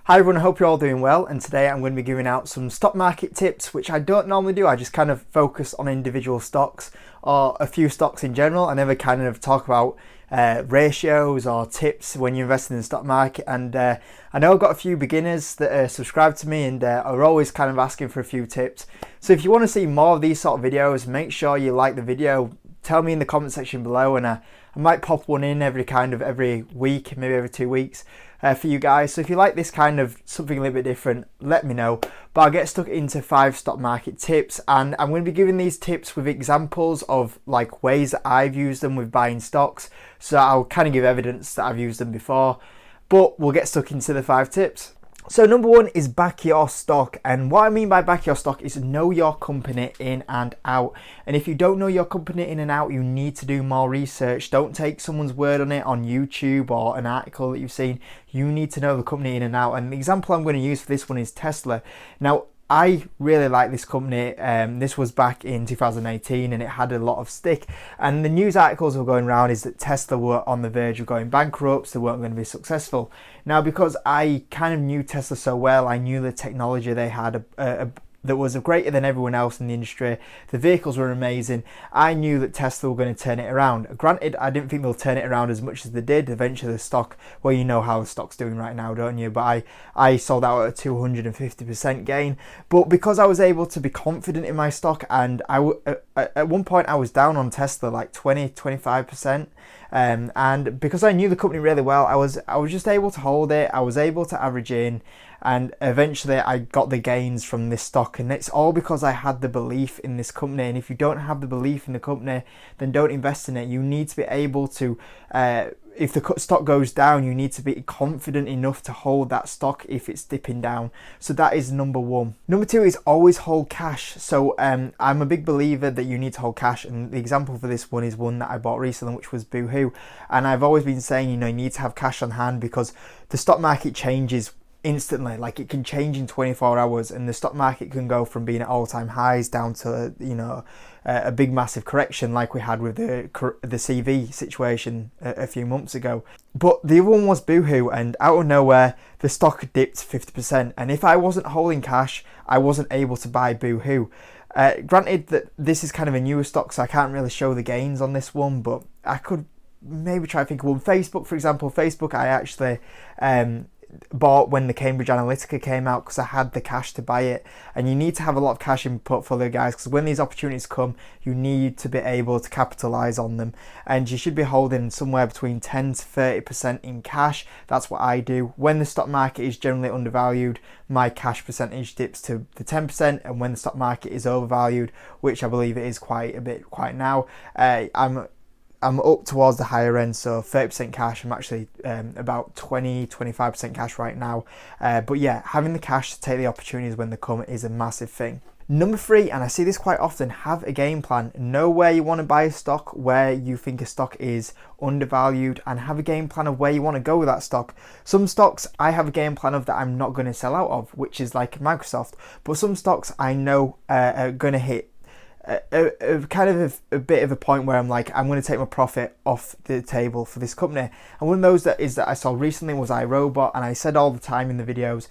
Hi everyone, I hope you're all doing well, and today I'm going to be giving out some stock market tips, which I don't normally do. I just kind of focus on individual stocks or a few stocks in general. I never kind of talk about ratios or tips when you're investing in the stock market. And I know I've got a few beginners that subscribe to me and are always kind of asking for a few tips. So if you want to see more of these sort of videos, make sure you like the video. Tell me in the comment section below, and I might pop one in every week, maybe every 2 weeks for you guys. So if you like this kind of something a little bit different, let me know. But I'll get stuck into 5 stock market tips, and I'm going to be giving these tips with examples of like ways that I've used them with buying stocks. So I'll kind of give evidence that I've used them before, but we'll get stuck into the 5 tips. So number 1 is back your stock, and what I mean by back your stock is know your company in and out. And if you don't know your company in and out, you need to do more research. Don't take someone's word on it on YouTube or an article that you've seen. You need to know the company in and out. And the example I'm going to use for this one is Tesla. Now, I really like this company. This was back in 2018 and it had a lot of stick. And the news articles were going around is that Tesla were on the verge of going bankrupt, so they weren't going to be successful. Now, because I kind of knew Tesla so well, I knew the technology they had that was greater than everyone else in the industry. The vehicles were amazing. I knew that Tesla were going to turn it around. Granted, I didn't think they'll turn it around as much as they did. Eventually the stock, well, you know how the stock's doing right now, don't you? But I sold out at a 250% gain. But because I was able to be confident in my stock, and at one point I was down on Tesla like 20-25%. And because I knew the company really well, I was just able to hold it. I was able to average in, and eventually I got the gains from this stock. And it's all because I had the belief in this company. And if you don't have the belief in the company, then don't invest in it. You need to be able to, if the stock goes down, you need to be confident enough to hold that stock if it's dipping down. So that is number 1. Number 2 is always hold cash. So I'm a big believer that you need to hold cash, and the example for this one is one that I bought recently, which was Boohoo. And I've always been saying, you need to have cash on hand because the stock market changes instantly. Like, it can change in 24 hours, and the stock market can go from being at all-time highs down to a big massive correction like we had with the CV situation a few months ago. But the other one was Boohoo, and out of nowhere the stock dipped 50%, and if I wasn't holding cash, I wasn't able to buy Boohoo. Granted that this is kind of a newer stock, so I can't really show the gains on this one, but I could maybe try to think of one. Facebook, for example. Facebook, I actually bought when the Cambridge Analytica came out because I had the cash to buy it. And you need to have a lot of cash in portfolio, guys, because when these opportunities come, you need to be able to capitalize on them, and you should be holding somewhere between 10 to 30% in cash. That's what I do. When the stock market is generally undervalued, my cash percentage dips to the 10%, and when the stock market is overvalued, which I believe it is quite a bit now, I'm up towards the higher end, so 30% cash. I'm actually about 20-25% cash right now. But yeah, having the cash to take the opportunities when they come is a massive thing. Number 3, and I see this quite often, have a game plan. Know where you want to buy a stock, where you think a stock is undervalued, and have a game plan of where you want to go with that stock. Some stocks I have a game plan of that I'm not going to sell out of, which is like Microsoft. But some stocks I know are going to hit a bit of a point where I'm like, I'm going to take my profit off the table for this company. And one of those that I saw recently was iRobot, and I said all the time in the videos,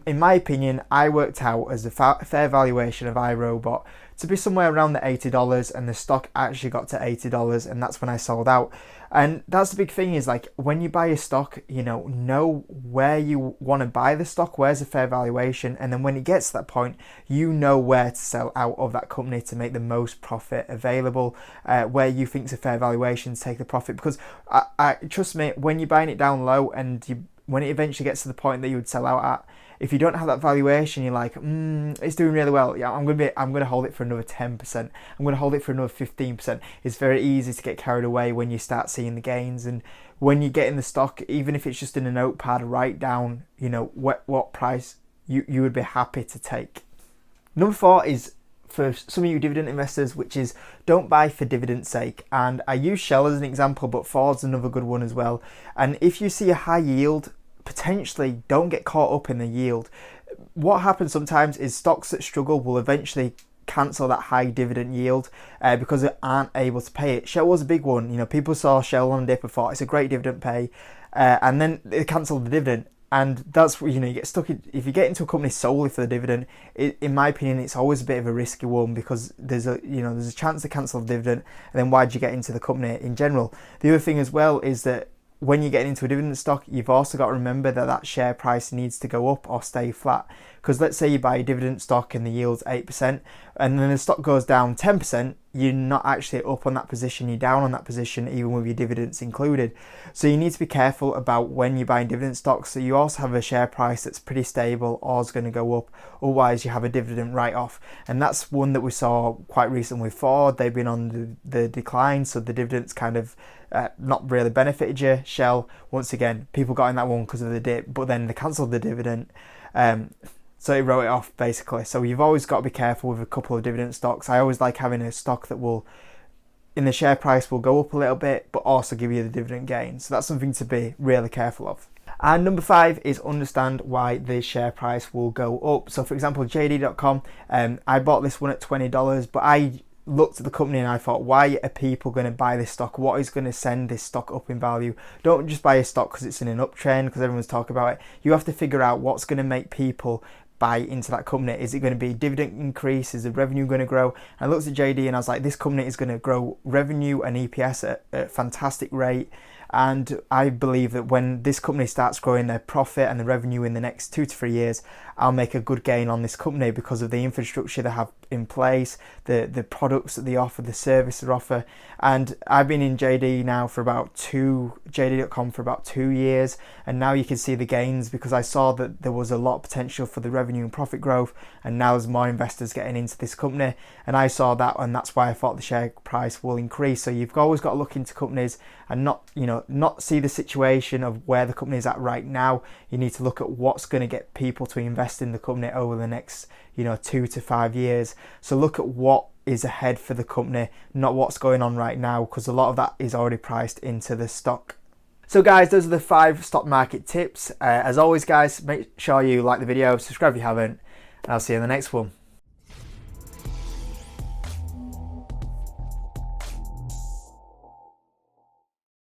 in my opinion, I worked out as the fair valuation of iRobot to be somewhere around the $80, and the stock actually got to $80, and that's when I sold out. And that's the big thing, is like, when you buy a stock, know where you want to buy the stock, where's the fair valuation, and then when it gets to that point, you know where to sell out of that company to make the most profit available, where you think's a fair valuation to take the profit. Because I trust me, when you're buying it down low and when it eventually gets to the point that you would sell out at, if you don't have that valuation, you're like, it's doing really well. Yeah, I'm gonna hold it for another 10%. I'm gonna hold it for another 15%. It's very easy to get carried away when you start seeing the gains, and when you get in the stock, even if it's just in a notepad, write down, what price you would be happy to take. Number 4 is for some of you dividend investors, which is don't buy for dividend's sake. And I use Shell as an example, but Ford's another good one as well. And if you see a high yield, potentially don't get caught up in the yield. What happens sometimes is stocks that struggle will eventually cancel that high dividend yield because they aren't able to pay it. Shell was a big one. People saw Shell on a dip and thought it's a great dividend pay, and then they cancelled the dividend. And that's what, you know, you get stuck in, if you get into a company solely for the dividend, in my opinion, it's always a bit of a risky one, because there's a chance to cancel the dividend, and then why do you get into the company in general? The other thing as well is that when you get into a dividend stock, you've also got to remember that that share price needs to go up or stay flat. Because let's say you buy a dividend stock and the yield's 8%, and then the stock goes down 10%, you're not actually up on that position, you're down on that position, even with your dividends included. So you need to be careful about when you're buying dividend stocks, so you also have a share price that's pretty stable or is going to go up, otherwise you have a dividend write-off. And that's one that we saw quite recently with Ford. They've been on the decline, so the dividends kind of not really benefited you. Shell, once again, people got in that one because of the dip, but then they cancelled the dividend. So it wrote it off basically. So you've always got to be careful with a couple of dividend stocks. I always like having a stock that will, in the share price, will go up a little bit, but also give you the dividend gain. So that's something to be really careful of. And number 5 is understand why the share price will go up. So for example, JD.com, I bought this one at $20, but I looked at the company and I thought, why are people going to buy this stock? What is going to send this stock up in value? Don't just buy a stock because it's in an uptrend, because everyone's talking about it. You have to figure out what's going to make people buy into that company. Is it going to be dividend increase? Is the revenue going to grow? I looked at JD and I was like, this company is going to grow revenue and EPS at a fantastic rate. And I believe that when this company starts growing their profit and the revenue in the next 2 to 3 years, I'll make a good gain on this company because of the infrastructure they have in place, the products that they offer, the service they offer. And I've been in JD.com for about 2 years, and now you can see the gains, because I saw that there was a lot of potential for the revenue and profit growth, and now there's more investors getting into this company, and I saw that, and that's why I thought the share price will increase. So you've always got to look into companies and not see the situation of where the company is at right now. You need to look at what's going to get people to invest in the company over the next 2 to 5 years. So look at what is ahead for the company, not what's going on right now, because a lot of that is already priced into the stock. So guys, those are the 5 stock market tips. As always guys, make sure you like the video, subscribe if you haven't, and I'll see you in the next one.